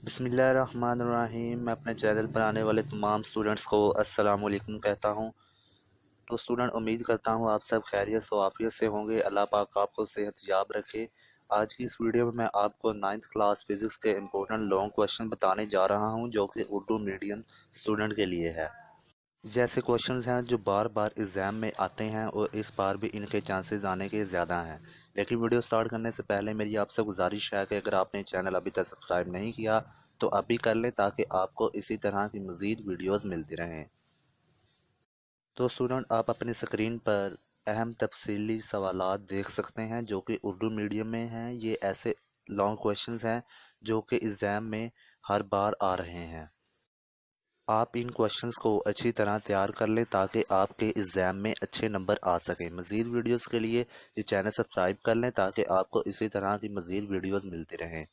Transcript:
बिस्मिल्लाहिर्रहमानिर्रहीम। मैं अपने चैनल पर आने वाले तमाम स्टूडेंट्स को अस्सलाम वालेकुम कहता हूँ। तो स्टूडेंट, उम्मीद करता हूँ आप सब खैरियत व आफियत से होंगे। अल्लाह पाक आपको सेहत याब रखे। आज की इस वीडियो में मैं आपको 9th क्लास फिज़िक्स के इम्पोर्टेंट लॉन्ग क्वेश्चन बताने जा रहा हूँ, जो कि उर्दू मीडियम स्टूडेंट के लिए है। जैसे क्वेश्चंस हैं जो बार बार एग्ज़ाम में आते हैं और इस बार भी इनके चांसेस आने के ज़्यादा हैं। लेकिन वीडियो स्टार्ट करने से पहले मेरी आपसे गुजारिश है कि अगर आपने चैनल अभी तक सब्सक्राइब नहीं किया तो अभी कर लें, ताकि आपको इसी तरह की मज़ीद वीडियोस मिलती रहें। तो स्टूडेंट, आप अपनी स्क्रीन पर अहम तफसीली सवालात देख सकते हैं जो कि उर्दू मीडियम में हैं। ये ऐसे लॉन्ग क्वेश्चंस हैं जो कि एग्ज़ाम में हर बार आ रहे हैं। आप इन क्वेश्चंस को अच्छी तरह तैयार कर लें ताकि आपके एग्ज़ाम में अच्छे नंबर आ सकें। मज़ीद वीडियोस के लिए ये चैनल सब्सक्राइब कर लें ताकि आपको इसी तरह की मज़ीद वीडियोस मिलती रहें।